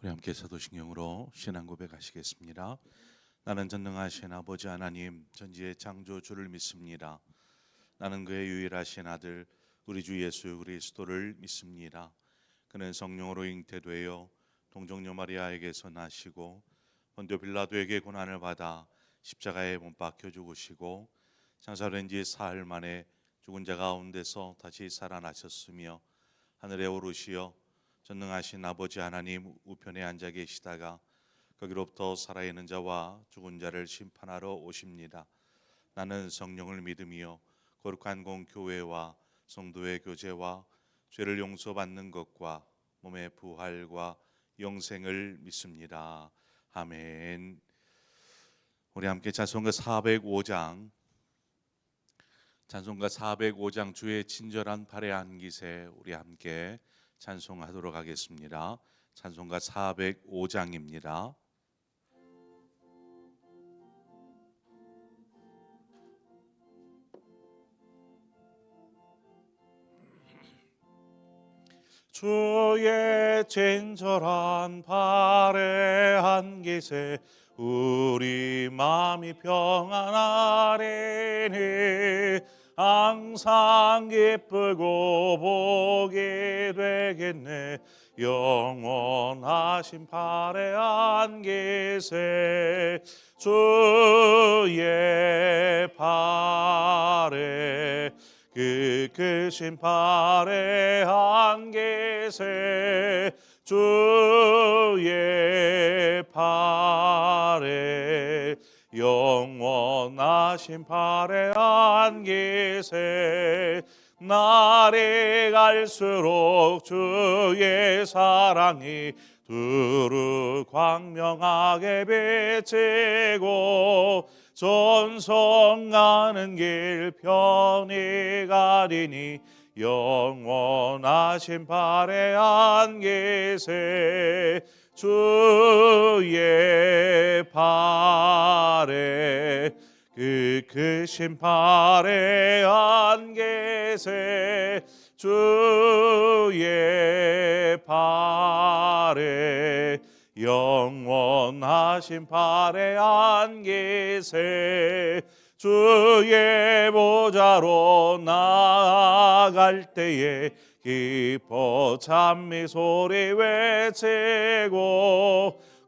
우리 함께 사도신경으로 신앙 고백하시겠습니다. 나는 전능하신 아버지 하나님 전지의 창조주를 믿습니다. 나는 그의 유일하신 아들 우리 주 예수 그리스도를 믿습니다. 그는 성령으로 잉태되어 동정녀 마리아에게서 나시고 본디오 빌라도에게 고난을 받아 십자가에 못 박혀 죽으시고 장사된 지 사흘 만에 죽은 자 가운데서 다시 살아나셨으며 하늘에 오르시어 전능하신 아버지 하나님 우편에 앉아 계시다가 거기로부터 살아있는 자와 죽은 자를 심판하러 오십니다. 나는 성령을 믿으며 거룩한 공교회와 성도의 교제와 죄를 용서받는 것과 몸의 부활과 영생을 믿습니다. 아멘. 우리 함께 찬송가 405장 주의 친절한 발의 안기세 우리 함께 찬송하도록 하겠습니다. 찬송가 405장입니다. 주의 친절한 발의 안기세 우리 마음이 평안하리니 항상 기쁘고 복이 되겠네. 영원하신 발의 안기세 주의 발에 그 크신 발의 안기세 주의 발에 영원하신 발의 안기세 날이 갈수록 주의 사랑이 두루 광명하게 비치고 전성 가는 길 편히 가리니 영원하신 발의 안기세 주의 발에 그 크신 발의 안기세 주의 발에 영원하신 발의 안기세 주의 보좌로 나아갈 때에 기뻐 찬미 소리 외치고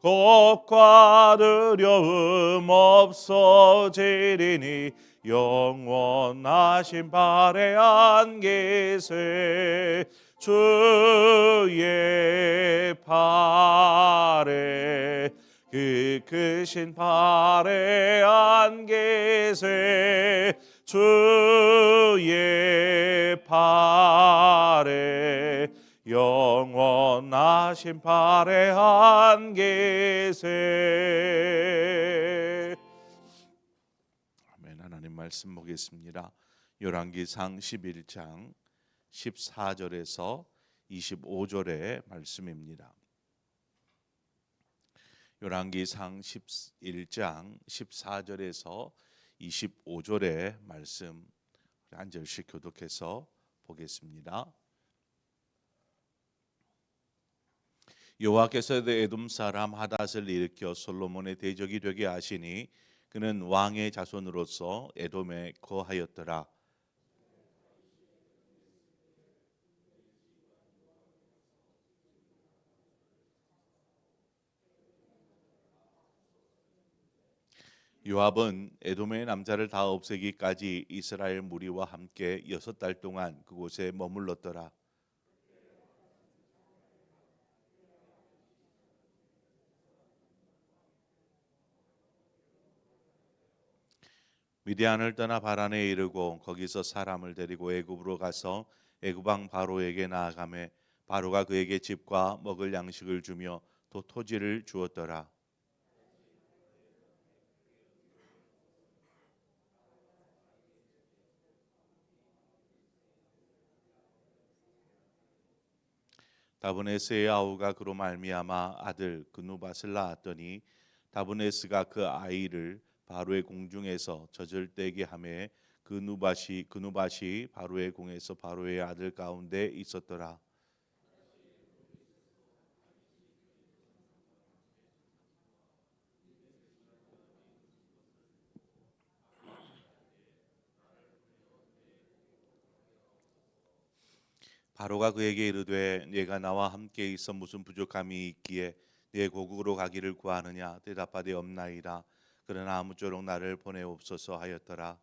겁과 두려움 없어지리니 영원하신 발의 안기세 주의 발에 그 크신 발의 안기세 주의 발에 영원하신 발의 안기세. 아멘. 하나님 말씀 보겠습니다. 열왕기상 11장 14절에서 25절의 말씀입니다. 열왕기상 11장 14절에서 25절의 말씀 한 절씩 교독해서 보겠습니다. 여호와께서 에돔 사람 하닷을 일으켜 솔로몬의 대적이 되게 하시니 그는 왕의 자손으로서 에돔에 거하였더라. 요압은 에돔의 남자를 다 없애기까지 이스라엘 무리와 함께 6달 동안 그곳에 머물렀더라. 미디안을 떠나 바란에 이르고 거기서 사람을 데리고 애굽으로 가서 애굽 왕 바로에게 나아가매 바로가 그에게 집과 먹을 양식을 주며 또 토지를 주었더라. 다브네스의 아우가 그로 말미암아 아들 그누밧을 낳았더니 다브네스가 그 아이를 바로의 궁중에서 젖을떼게 하매 그누밧이 바로의 궁에서 바로의 아들 가운데 있었더라. 바로가 그에게 이르되 네가 나와 함께 있어 무슨 부족함이 있기에 네 고국으로 가기를 구하느냐 대답하되 없나이다. 그러나 아무쪼록 나를 보내옵소서 하였더라.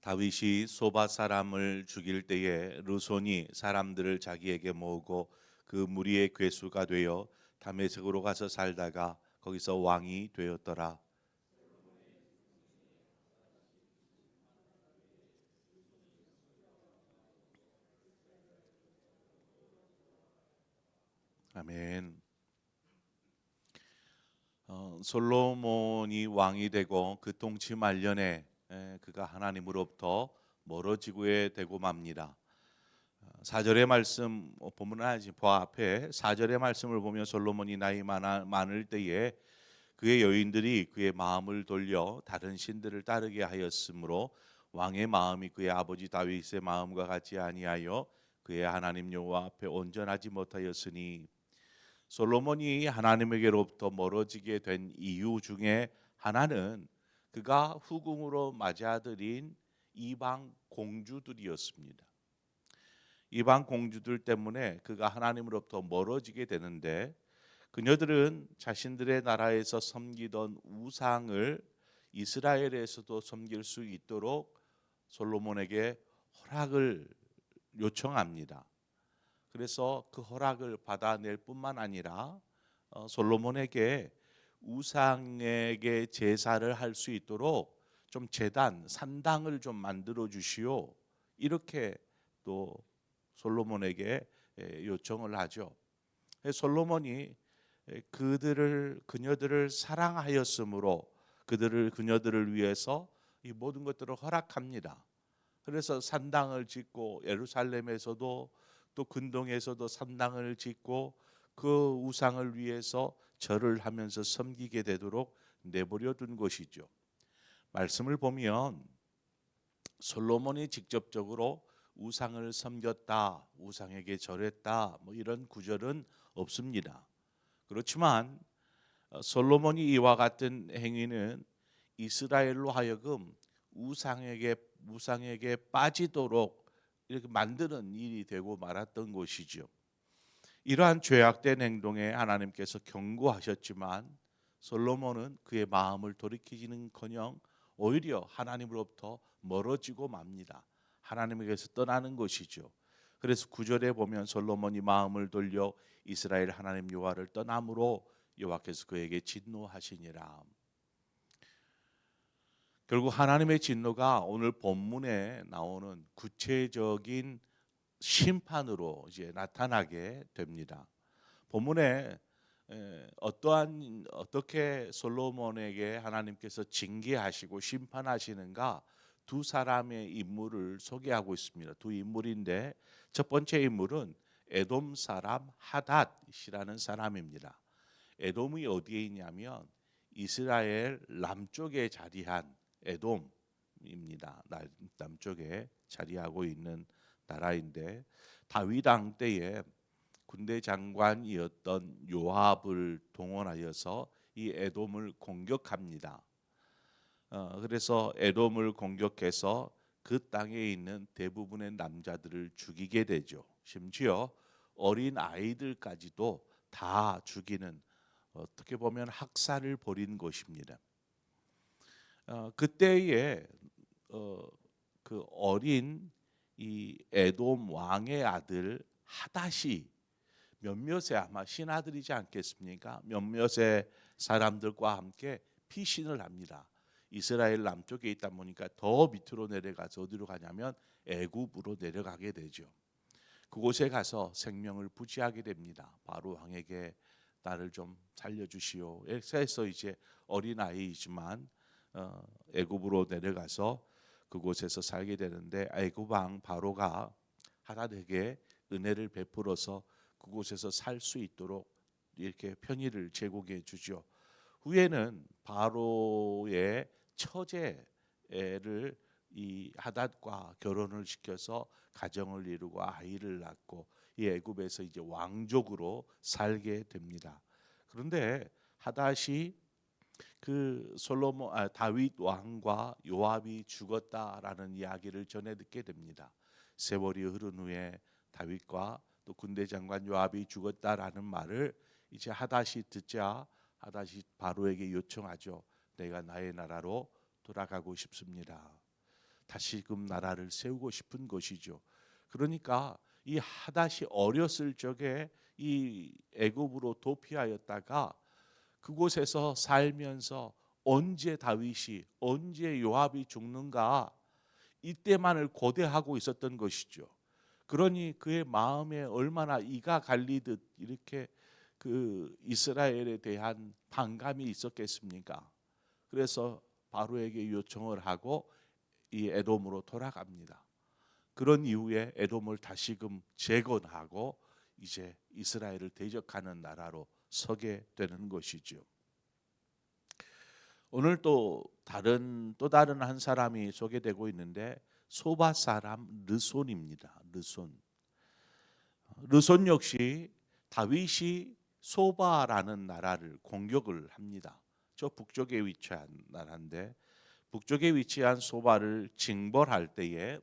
다윗이 소바 사람을 죽일 때에 르손이 사람들을 자기에게 모으고 그 무리의 괴수가 되어 다메섹으로 가서 살다가 거기서 왕이 되었더라. 아멘. 솔로몬이 왕이 되고 그 통치 말년에 그가 하나님으로부터 멀어지게 되고 맙니다. 4절의 말씀 본문은 아니지 앞에 4절의 말씀을 보면 솔로몬이 나이 많을 때에 그의 여인들이 그의 마음을 돌려 다른 신들을 따르게 하였으므로 왕의 마음이 그의 아버지 다윗의 마음과 같지 아니하여 그의 하나님 여호와 앞에 온전하지 못하였으니 솔로몬이 하나님에게로부터 멀어지게 된 이유 중에 하나는 그가 후궁으로 맞아들인 이방 공주들이었습니다. 이방 공주들 때문에 그가 하나님으로부터 멀어지게 되는데 그녀들은 자신들의 나라에서 섬기던 우상을 이스라엘에서도 섬길 수 있도록 솔로몬에게 허락을 요청합니다. 그래서 그 허락을 받아낼 뿐만 아니라 솔로몬에게 우상에게 제사를 할 수 있도록 좀 제단 산당을 좀 만들어 주시오. 이렇게 또 솔로몬에게 요청을 하죠. 솔로몬이 그녀들을 사랑하였으므로 그녀들을 위해서 이 모든 것들을 허락합니다. 그래서 산당을 짓고 예루살렘에서도 또 근동에서도 산당을 짓고 그 우상을 위해서 절을 하면서 섬기게 되도록 내버려 둔 것이죠. 말씀을 보면 솔로몬이 직접적으로 우상을 섬겼다, 우상에게 절했다, 뭐 이런 구절은 없습니다. 그렇지만 솔로몬이 이와 같은 행위는 이스라엘로 하여금 우상에게 빠지도록 이렇게 만드는 일이 되고 말았던 것이죠. 이러한 죄악된 행동에 하나님께서 경고하셨지만 솔로몬은 그의 마음을 돌이키지는커녕 오히려 하나님으로부터 멀어지고 맙니다. 하나님에게서 떠나는 것이죠. 그래서 9절에 보면 솔로몬이 마음을 돌려 이스라엘 하나님 여호와를 떠남으로 여호와께서 그에게 진노하시니라. 결국 하나님의 진노가 오늘 본문에 나오는 구체적인 심판으로 이제 나타나게 됩니다. 본문에 어떻게 솔로몬에게 하나님께서 징계하시고 심판하시는가 두 사람의 인물을 소개하고 있습니다. 두 인물인데 첫 번째 인물은 에돔 사람 하닷이라는 사람입니다. 에돔이 어디에 있냐면 이스라엘 남쪽에 자리한 에돔입니다. 남쪽에 자리하고 있는 나라인데 다윗 왕 때에 군대 장관이었던 요압을 동원하여서 이 에돔을 공격합니다. 그래서 에돔을 공격해서 그 땅에 있는 대부분의 남자들을 죽이게 되죠. 심지어 어린 아이들까지도 다 죽이는 어떻게 보면 학살을 벌인 것입니다. 그때에 그 어린 이 에돔 왕의 아들 하닷이 몇몇의 아마 신하들이지 않겠습니까? 몇몇의 사람들과 함께 피신을 합니다. 이스라엘 남쪽에 있다 보니까 더 밑으로 내려가서 어디로 가냐면 애굽으로 내려가게 되죠. 그곳에 가서 생명을 부지하게 됩니다. 바로 왕에게 나를 좀 살려주시오. 그래서 이제 어린 아이이지만 애굽으로 내려가서 그곳에서 살게 되는데 애굽 왕 바로가 하닷에게 은혜를 베풀어서 그곳에서 살 수 있도록 이렇게 편의를 제공해 주죠. 후에는 바로의 처제를 이 하닷과 결혼을 시켜서 가정을 이루고 아이를 낳고 이 애굽에서 이제 왕족으로 살게 됩니다. 그런데 하닷이 다윗 왕과 요압이 죽었다라는 이야기를 전해 듣게 됩니다. 세월이 흐른 후에 다윗과 또 군대 장관 요압이 죽었다라는 말을 이제 하닷이 듣자 하닷이 바로에게 요청하죠. 내가 나의 나라로 돌아가고 싶습니다. 다시금 나라를 세우고 싶은 것이죠. 그러니까 이 하닷이 어렸을 적에 이 애굽으로 도피하였다가 그곳에서 살면서 언제 다윗이 언제 요압이 죽는가 이때만을 고대하고 있었던 것이죠. 그러니 그의 마음에 얼마나 이가 갈리듯 이렇게 그 이스라엘에 대한 반감이 있었겠습니까? 그래서 바로에게 요청을 하고 이 에돔으로 돌아갑니다. 그런 이후에 에돔을 다시금 재건하고 이제 이스라엘을 대적하는 나라로 서게 되는 것이죠. 오늘 또 다른 한 사람이 소개되고 있는데 소바 사람 르손입니다. 르손 역시 다윗이 소바라는 나라를 공격을 합니다. 저 북쪽에 위치한 나라인데 북쪽에 위치한 소바를 징벌할 때에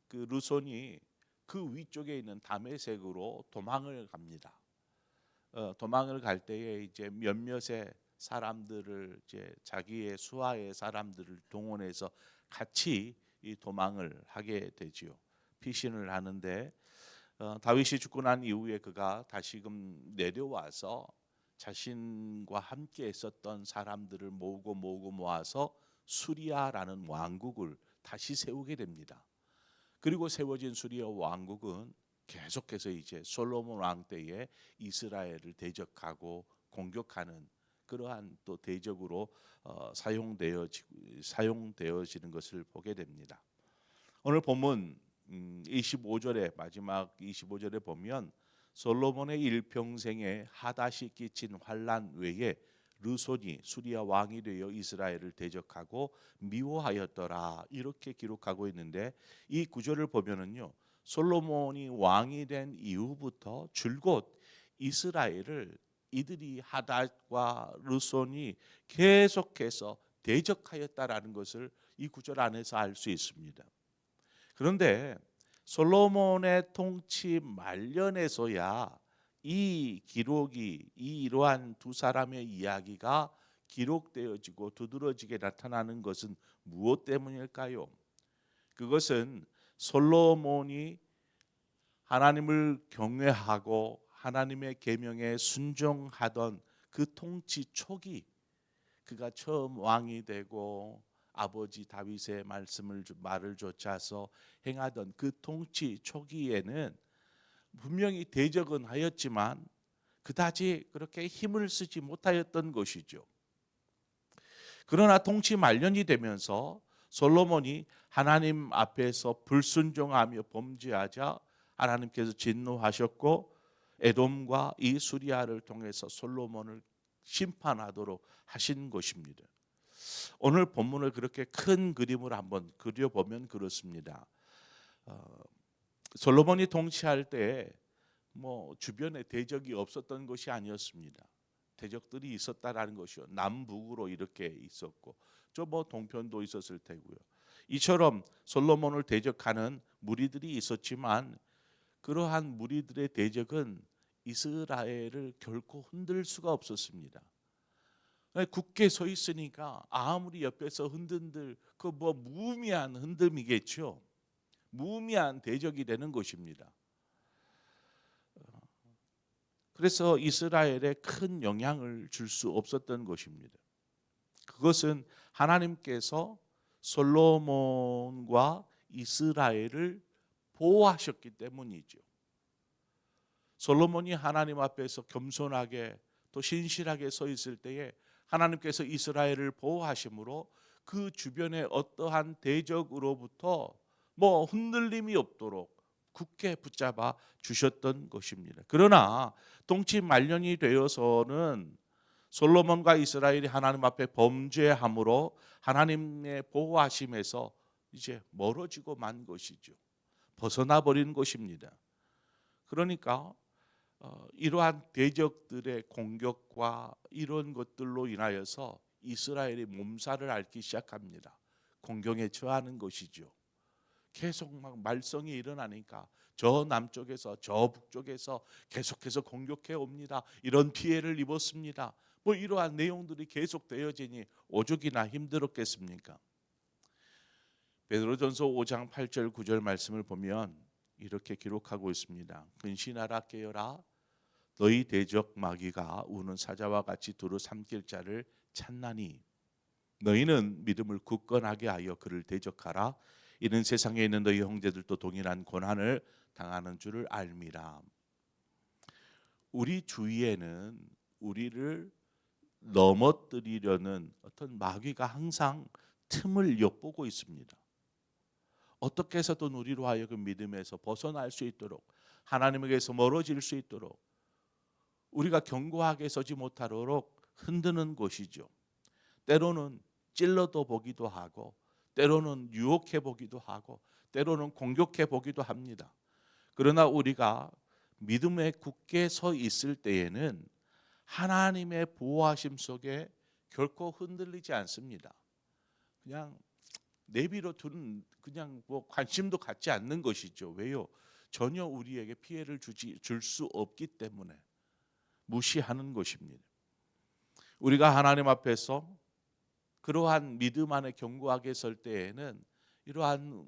그 르손이 그 위쪽에 있는 다메섹으로 도망을 갑니다. 도망을 갈 때에 이제 몇몇의 사람들을 이제 자기의 수하의 사람들을 동원해서 같이 이 도망을 하게 되지요. 피신을 하는데 다윗이 죽고 난 이후에 그가 다시금 내려와서 자신과 함께 있었던 사람들을 모아서 수리아라는 왕국을 다시 세우게 됩니다. 그리고 세워진 수리아 왕국은 계속해서 이제 솔로몬 왕 때에 이스라엘을 대적하고 공격하는 그러한 또 대적으로 사용되어지는 것을 보게 됩니다. 오늘 본문 25절에 마지막 25절에 보면 솔로몬의 일평생에 하닷이 끼친 환난 외에 르손이 수리아 왕이 되어 이스라엘을 대적하고 미워하였더라 이렇게 기록하고 있는데 이 구절을 보면은요 솔로몬이 왕이 된 이후부터 줄곧 이스라엘을 이들이 하닷과 르손이 계속해서 대적하였다라는 것을 이 구절 안에서 알 수 있습니다. 그런데 솔로몬의 통치 말년에서야 이 기록이 이러한 두 사람의 이야기가 기록되어지고 두드러지게 나타나는 것은 무엇 때문일까요? 그것은 솔로몬이 하나님을 경외하고 하나님의 계명에 순종하던 그 통치 초기 그가 처음 왕이 되고 아버지 다윗의 말을 좇아서 행하던 그 통치 초기에는 분명히 대적은 하였지만 그다지 그렇게 힘을 쓰지 못하였던 것이죠. 그러나 통치 말년이 되면서 솔로몬이 하나님 앞에서 불순종하며 범죄하자 하나님께서 진노하셨고 에돔과 이 수리아를 통해서 솔로몬을 심판하도록 하신 것입니다. 오늘 본문을 그렇게 큰 그림을 한번 그려보면 그렇습니다. 솔로몬이 통치할 때 뭐 주변에 대적이 없었던 것이 아니었습니다. 대적들이 있었다라는 것이요. 남북으로 이렇게 있었고 저 뭐 동편도 있었을 테고요. 이처럼 솔로몬을 대적하는 무리들이 있었지만 그러한 무리들의 대적은 이스라엘을 결코 흔들 수가 없었습니다. 굳게 서 있으니까 아무리 옆에서 흔든들 그 뭐 무의미한 흔듦이겠죠. 무의미한 대적이 되는 것입니다. 그래서 이스라엘에 큰 영향을 줄 수 없었던 것입니다. 그것은 하나님께서 솔로몬과 이스라엘을 보호하셨기 때문이죠. 솔로몬이 하나님 앞에서 겸손하게 또 신실하게 서 있을 때에 하나님께서 이스라엘을 보호하심으로 그 주변의 어떠한 대적으로부터 뭐 흔들림이 없도록 굳게 붙잡아 주셨던 것입니다. 그러나 통치 말년이 되어서는 솔로몬과 이스라엘이 하나님 앞에 범죄함으로 하나님의 보호하심에서 이제 멀어지고 만 것이죠. 벗어나 버린 것입니다. 그러니까 이러한 대적들의 공격과 이런 것들로 인하여서 이스라엘이 몸살을 앓기 시작합니다. 공경에 처하는 것이죠. 계속 막 말썽이 일어나니까 저 남쪽에서 저 북쪽에서 계속해서 공격해 옵니다. 이런 피해를 입었습니다. 뭐 이러한 내용들이 계속 되어지니 오죽이나 힘들었겠습니까? 베드로전서 5장 8절 9절 말씀을 보면 이렇게 기록하고 있습니다. 근신하라 깨어라 너희 대적 마귀가 우는 사자와 같이 두루 삼킬 자를 찾나니 너희는 믿음을 굳건하게 하여 그를 대적하라. 이는 세상에 있는 너희 형제들도 동일한 고난을 당하는 줄을 알미라. 우리 주위에는 우리를 넘어뜨리려는 어떤 마귀가 항상 틈을 엿보고 있습니다. 어떻게 해서든 우리로 하여금 믿음에서 벗어날 수 있도록, 하나님에게서 멀어질 수 있도록, 우리가 견고하게 서지 못하도록 흔드는 것이죠. 때로는 찔러도 보기도 하고, 때로는 유혹해 보기도 하고, 때로는 공격해 보기도 합니다. 그러나 우리가 믿음에 굳게 서 있을 때에는 하나님의 보호하심 속에 결코 흔들리지 않습니다. 그냥 내비로 두는, 그냥 뭐 관심도 갖지 않는 것이죠. 왜요? 전혀 우리에게 피해를 줄 수 없기 때문에 무시하는 것입니다. 우리가 하나님 앞에서 그러한 믿음 안에 견고하게 설 때에는 이러한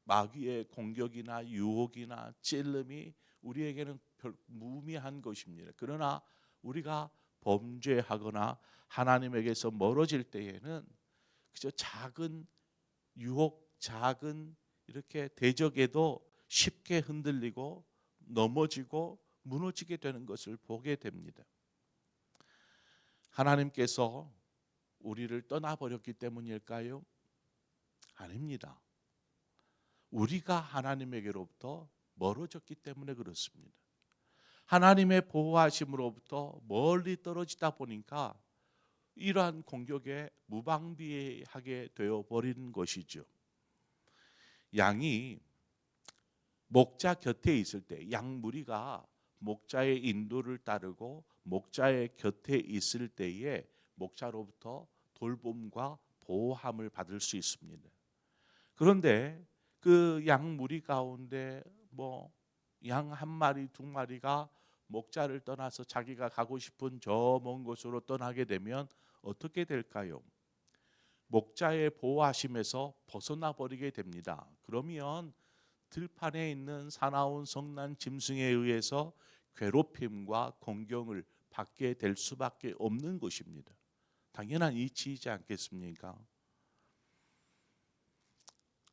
마귀의 공격이나 유혹이나 찔림이 우리에게는 무의미한 것입니다. 그러나 우리가 범죄하거나 하나님에게서 멀어질 때에는 그저 작은 유혹, 작은 이렇게 대적에도 쉽게 흔들리고 넘어지고 무너지게 되는 것을 보게 됩니다. 하나님께서 우리를 떠나버렸기 때문일까요? 아닙니다. 우리가 하나님에게로부터 멀어졌기 때문에 그렇습니다. 하나님의 보호하심으로부터 멀리 떨어지다 보니까 이러한 공격에 무방비하게 되어버리는 것이죠. 양이 목자 곁에 있을 때, 양 무리가 목자의 인도를 따르고 목자의 곁에 있을 때에 목자로부터 돌봄과 보호함을 받을 수 있습니다. 그런데 그 양 무리 가운데 뭐 양 한 마리 두 마리가 목자를 떠나서 자기가 가고 싶은 저 먼 곳으로 떠나게 되면 어떻게 될까요? 목자의 보호하심에서 벗어나 버리게 됩니다. 그러면 들판에 있는 사나운 성난 짐승에 의해서 괴롭힘과 공경을 받게 될 수밖에 없는 것입니다. 당연한 이치이지 않겠습니까?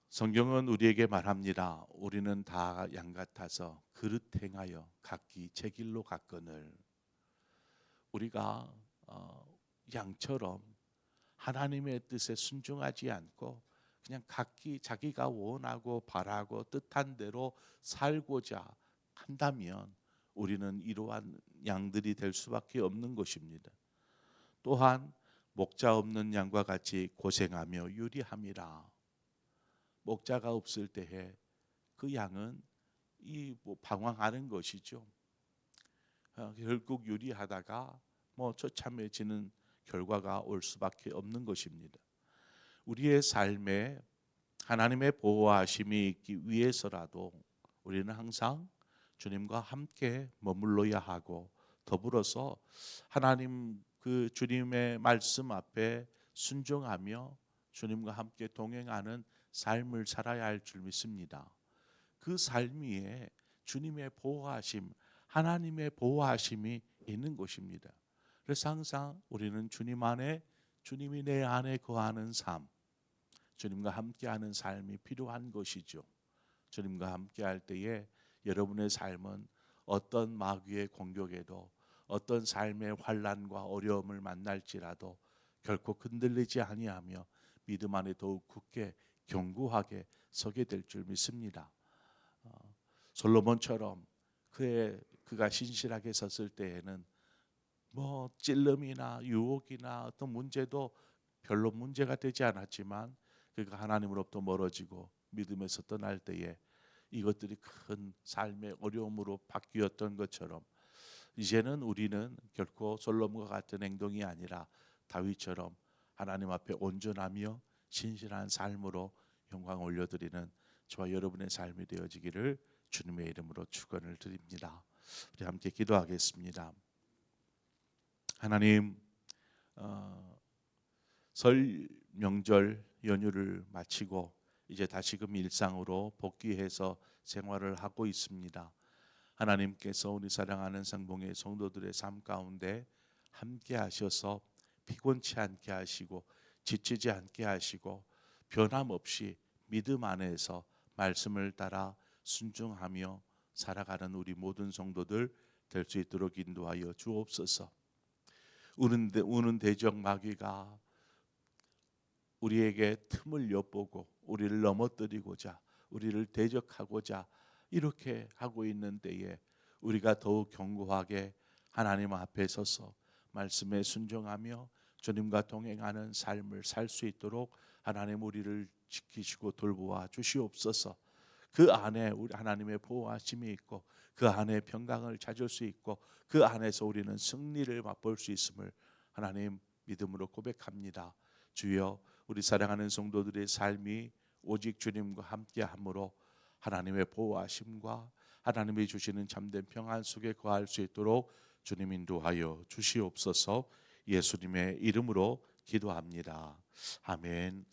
성경은 우리에게 말합니다. 우리는 다 양 같아서 그릇 행하여 각기 제 길로 갔거늘. 우리가 양처럼 하나님의 뜻에 순종하지 않고 그냥 각기 자기가 원하고 바라고 뜻한 대로 살고자 한다면 우리는 이러한 양들이 될 수밖에 없는 것입니다. 또한 목자 없는 양과 같이 고생하며 유리함이라. 목자가 없을 때에 그 양은 방황하는 것이죠. 결국 유리하다가 처참해지는 결과가 올 수밖에 없는 것입니다. 우리의 삶에 하나님의 보호하심이 있기 위해서라도 우리는 항상 주님과 함께 머물러야 하고 더불어서 하나님 그 주님의 말씀 앞에 순종하며 주님과 함께 동행하는 삶을 살아야 할 줄 믿습니다. 그 삶 위에 주님의 보호하심, 하나님의 보호하심이 있는 것입니다. 그래서 항상 우리는 주님 안에, 주님이 내 안에 거하는 삶, 주님과 함께하는 삶이 필요한 것이죠. 주님과 함께할 때에 여러분의 삶은 어떤 마귀의 공격에도, 어떤 삶의 환난과 어려움을 만날지라도 결코 흔들리지 아니하며 믿음 안에 더욱 굳게 견고하게 서게 될 줄 믿습니다. 솔로몬처럼 그가 신실하게 섰을 때에는 찔림이나 유혹이나 어떤 문제도 별로 문제가 되지 않았지만 그가 하나님으로부터 멀어지고 믿음에서 떠날 때에 이것들이 큰 삶의 어려움으로 바뀌었던 것처럼 이제는 우리는 결코 솔로몬과 같은 행동이 아니라 다윗처럼 하나님 앞에 온전하며 신실한 삶으로 영광 올려드리는 저와 여러분의 삶이 되어지기를 주님의 이름으로 축원을 드립니다. 우리 함께 기도하겠습니다. 하나님, 설 명절 연휴를 마치고 이제 다시금 일상으로 복귀해서 생활을 하고 있습니다. 하나님께서 우리 사랑하는 상봉의 성도들의 삶 가운데 함께 하셔서 피곤치 않게 하시고 지치지 않게 하시고 변함없이 믿음 안에서 말씀을 따라 순종하며 살아가는 우리 모든 성도들 될 수 있도록 인도하여 주옵소서. 우는 대적 마귀가 우리에게 틈을 엿보고 우리를 넘어뜨리고자, 우리를 대적하고자 이렇게 하고 있는 때에 우리가 더욱 견고하게 하나님 앞에 서서 말씀에 순종하며 주님과 동행하는 삶을 살 수 있도록 하나님 우리를 지키시고 돌보아 주시옵소서. 그 안에 우리 하나님의 보호하심이 있고 그 안에 평강을 찾을 수 있고 그 안에서 우리는 승리를 맛볼 수 있음을 하나님 믿음으로 고백합니다. 주여, 우리 사랑하는 성도들의 삶이 오직 주님과 함께함으로 하나님의 보호하심과 하나님이 주시는 참된 평안 속에 거할 수 있도록 주님 인도하여 주시옵소서. 예수님의 이름으로 기도합니다. 아멘.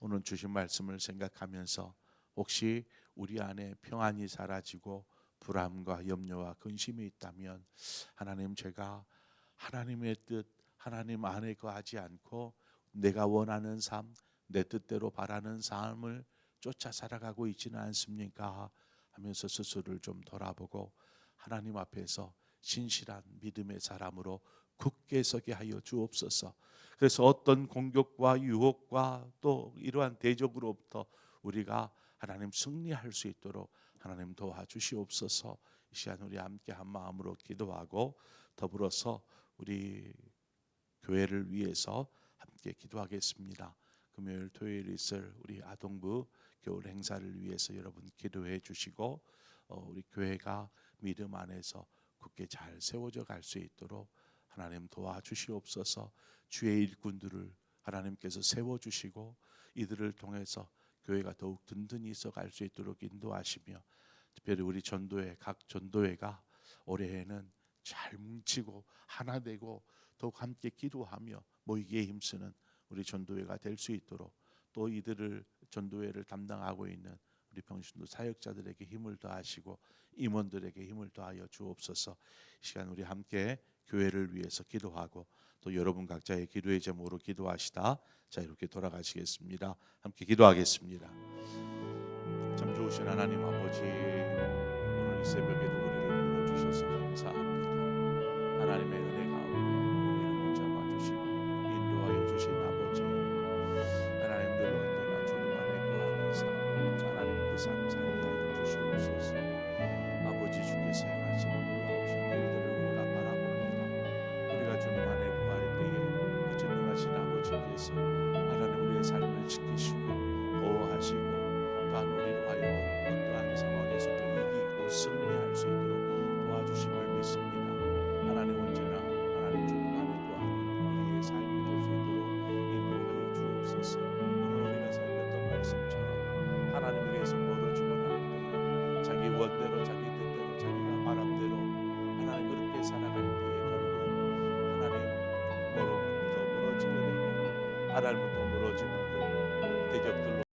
오늘 주신 말씀을 생각하면서 혹시 우리 안에 평안이 사라지고 불안과 염려와 근심이 있다면 하나님, 제가 하나님의 뜻, 하나님 안에 거하지 않고 내가 원하는 삶, 내 뜻대로 바라는 삶을 쫓아 살아가고 있지는 않습니까? 하면서 스스로를 좀 돌아보고 하나님 앞에서 신실한 믿음의 사람으로 굳게 서게 하여 주옵소서. 그래서 어떤 공격과 유혹과 또 이러한 대적으로부터 우리가 하나님 승리할 수 있도록 하나님 도와주시옵소서. 이 시간 우리 함께 한 마음으로 기도하고 더불어서 우리 교회를 위해서 함께 기도하겠습니다. 금요일 토요일 있을 우리 아동부 겨울 행사를 위해서 여러분 기도해 주시고 우리 교회가 믿음 안에서 굳게 잘 세워져 갈 수 있도록 하나님 도와주시옵소서. 주의 일꾼들을 하나님께서 세워주시고 이들을 통해서 교회가 더욱 든든히 서 갈 수 있도록 인도하시며 특별히 우리 전도회 각 전도회가 올해에는 잘 뭉치고 하나 되고 더욱 함께 기도하며 모이기에 힘쓰는 우리 전도회가 될 수 있도록 또 이들을 전도회를 담당하고 있는 우리 평신도 사역자들에게 힘을 더하시고 임원들에게 힘을 더하여 주옵소서. 이 시간 우리 함께 교회를 위해서 기도하고 또 여러분 각자의 기도의 제목으로 기도하시다 자 이렇게 돌아가시겠습니다. 함께 기도하겠습니다. 참 좋으신 하나님 아버지, 오늘 이 새벽에도 우리를 불러주셔서 감사합니다. 하나님의 은혜 가운데 우리를 붙잡아 주시고 인도하여 주신 아버지, 하나님들 언제나 주님 안에 거하는 삶, 하나님 그 삶 살게 하여 주시옵소서. 아버지, 주께서 행하시는 놀라우신 일들을 우리가 바라봅니다. 우리가 주님 안에 거할 때에 그 전능하신 아버지께서 하나님 우리의 삶을 지키시고 보호하시고 또한 우리로 하여금 어떠한 상황에서도 이기고 승리할 수 있도록 도와주심을 믿습니다. 하나님 언제나 하나님 주님 안에 거하는 우리의 삶이 될 수 있도록 인도하여 주옵소서. 오늘 우리가 살폈던 말씀처럼 하나님에게서 멀어지고 날 때에 자기 원대로 자기 뜻대로 자기가 바람대로 하나님 그렇게 살아갈 때에 결국 하나님으로부터 멀어지게 되고 하나님부터 멀어지면 결국 대적들로